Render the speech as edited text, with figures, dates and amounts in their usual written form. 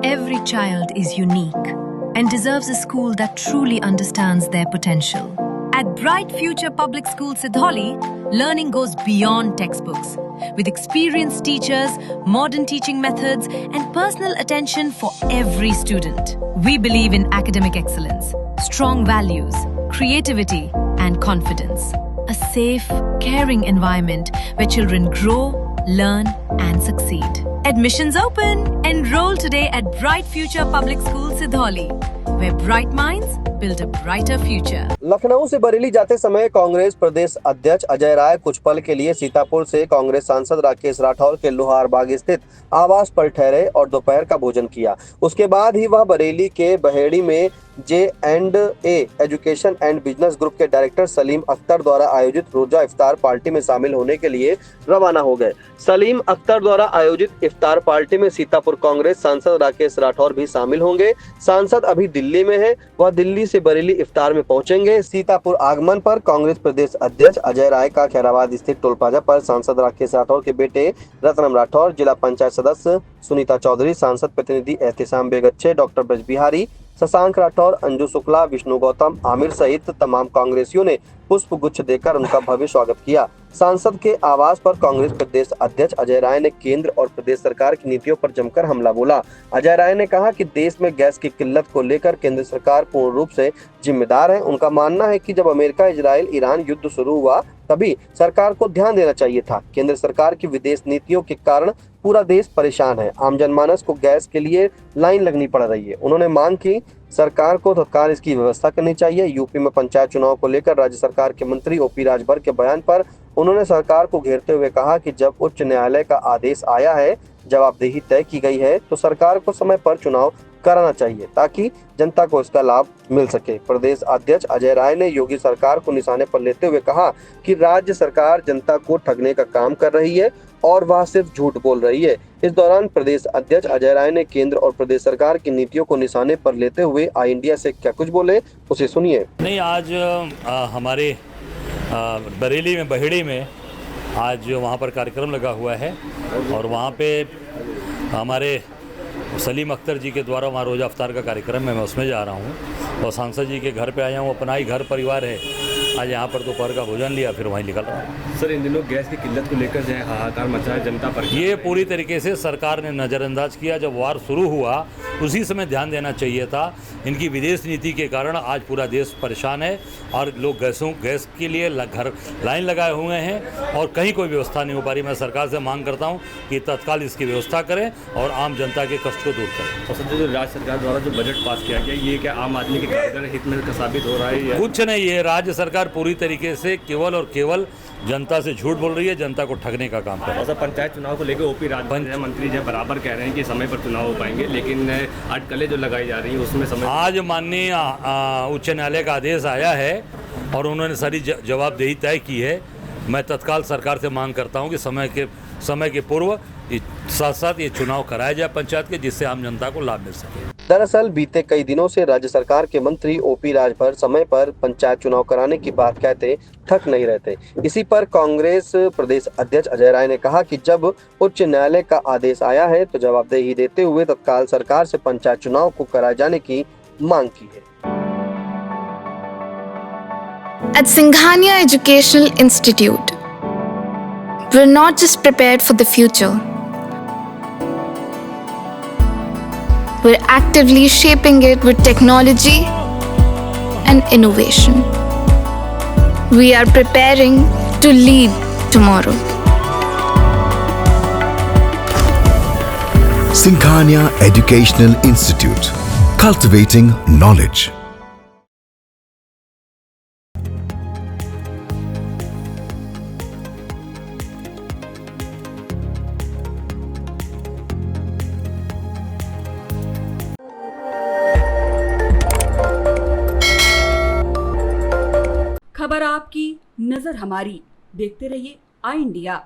Every child is unique and deserves a school that truly understands their potential. At Bright Future Public School Sidhauli, learning goes beyond textbooks. With experienced teachers, modern teaching methods, and personal attention for every student. We believe in academic excellence, strong values, creativity, and confidence. A safe, caring environment where children grow, learn, and succeed. Admissions open! Enroll today at Bright Future Public School Sidhauli, where bright minds build a brighter future. Lucknow से बरेली जाते समय कांग्रेस प्रदेश अध्यक्ष अजय राय कुछ पल के लिए सीतापुर से कांग्रेस सांसद राकेश राठौर के लोहार बाग स्थित आवास पर ठहरे और दोपहर का भोजन किया। उसके बाद ही वह बरेली के बहेड़ी में J&A education and business group के डायरेक्टर सलीम अख्तर द्वारा आयोजित रोजा इफ्तार पार्टी में शामिल होने के लिए रवाना हो गए। सलीम अख्तर द्वारा आयोजित इफ्तार पार्टी में सीतापुर कांग्रेस सांसद राकेश राठौर भी शामिल होंगे। सांसद अभी दिल्ली में है, वह दिल्ली से बरेली इफ्तार में पहुंचेंगे। सीतापुर आगमन पर कांग्रेस प्रदेश अध्यक्ष अजय राय का खैराबाद स्थित टोल प्लाजा पर सांसद राकेश राठौर के बेटे रत्नम राठौर, जिला पंचायत सदस्य सुनीता चौधरी, सांसद प्रतिनिधि एहतेशाम बेगच्छे, डॉक्टर ब्रज बिहारी, शशांक राठौर, अंजू शुक्ला, विष्णु गौतम, आमिर सहित तमाम कांग्रेसियों ने पुष्प गुच्छ देकर उनका भव्य स्वागत किया। सांसद के आवास पर कांग्रेस प्रदेश अध्यक्ष अजय राय ने केंद्र और प्रदेश सरकार की नीतियों पर जमकर हमला बोला। अजय राय ने कहा कि देश में गैस की किल्लत को लेकर केंद्र सरकार पूर्ण रूप से जिम्मेदार है। उनका मानना है कि जब अमेरिका, इजराइल, ईरान युद्ध शुरू हुआ तभी सरकार को ध्यान देना चाहिए था। केंद्र सरकार की विदेश नीतियों के कारण पूरा देश परेशान है। आम जनमानस को गैस के लिए लाइन लगनी पड़ रही है। उन्होंने मांग की सरकार को तत्काल इसकी व्यवस्था करनी चाहिए। यूपी में पंचायत चुनाव को लेकर राज्य सरकार के मंत्री ओपी राजभर के बयान पर उन्होंने सरकार को घेरते हुए कहा कि जब उच्च न्यायालय का आदेश आया है, जवाबदेही तय की गई है, तो सरकार को समय पर चुनाव कराना चाहिए ताकि जनता को इसका लाभ मिल सके। प्रदेश अध्यक्ष अजय राय ने योगी सरकार को निशाने पर लेते हुए कहा कि राज्य सरकार जनता को ठगने का काम कर रही है और वह सिर्फ झूठ बोल रही है। इस दौरान प्रदेश अध्यक्ष अजय राय ने केंद्र और प्रदेश सरकार की नीतियों को निशाने पर लेते हुए आई इंडिया से क्या कुछ बोले, उसे सुनिए। नहीं, आज हमारे बरेली में बहेड़ी में आज वहाँ पर कार्यक्रम लगा हुआ है और वहाँ पे हमारे सलीम अख्तर जी के द्वारा वहाँ रोज़ा अफ्तार का कार्यक्रम है, मैं उसमें जा रहा हूँ और सांसद जी के घर पे आया हूँ। अपना ही घर परिवार है। आज यहाँ पर दोपहर का भोजन लिया, फिर वहीं निकल रहा हूँ। सर, इन दिनों गैस की किल्लत को लेकर जो है हाहाकार मचा है जनता पर। ये पूरी तरीके से सरकार ने नज़रअंदाज किया। जब वार शुरू हुआ उसी समय ध्यान देना चाहिए था। इनकी विदेश नीति के कारण आज पूरा देश परेशान है और लोग गैस के लिए घर लाइन लगाए हुए हैं और कहीं कोई व्यवस्था नहीं हो पा रही। मैं सरकार से मांग करता हूँ कि तत्काल इसकी व्यवस्था करें और आम जनता के कष्ट को दूर करें। और सर, जो राज्य सरकार द्वारा जो बजट पास किया गया, ये क्या आम आदमी के कारगर हित में साबित हो रहा है या? कुछ नहीं, ये राज्य सरकार पूरी तरीके से केवल और केवल जनता से झूठ बोल रही है, जनता को ठगने का काम कर रही है। और पंचायत चुनाव को लेकर ओपी राजभर मंत्री जो बराबर कह रहे हैं कि समय पर चुनाव हो पाएंगे, लेकिन अटकलें जो लगाई जा रही है उसमें समय। आज माननीय उच्च न्यायालय का आदेश आया है और उन्होंने सारी जवाबदेही तय की है। मैं तत्काल सरकार से मांग करता हूं कि समय के पूर्व साथ साथ ये चुनाव कराया जाए पंचायत के, जिससे आम जनता को लाभ मिल सके। दरअसल बीते कई दिनों से राज्य सरकार के मंत्री ओपी राजभर समय पर पंचायत चुनाव कराने की बात कहते थक नहीं रहते। इसी पर कांग्रेस प्रदेश अध्यक्ष अजय राय ने कहा कि जब उच्च न्यायालय का आदेश आया है तो जवाबदेही देते हुए तत्काल सरकार से पंचायत चुनाव को कराए जाने की मांग की है। At Singhania Educational Institute, we're not just prepared for the future. We're actively shaping it with technology and innovation. We are preparing to lead tomorrow. Singhania Educational Institute, cultivating knowledge. खबर आपकी, नजर हमारी। देखते रहिए आई इंडिया।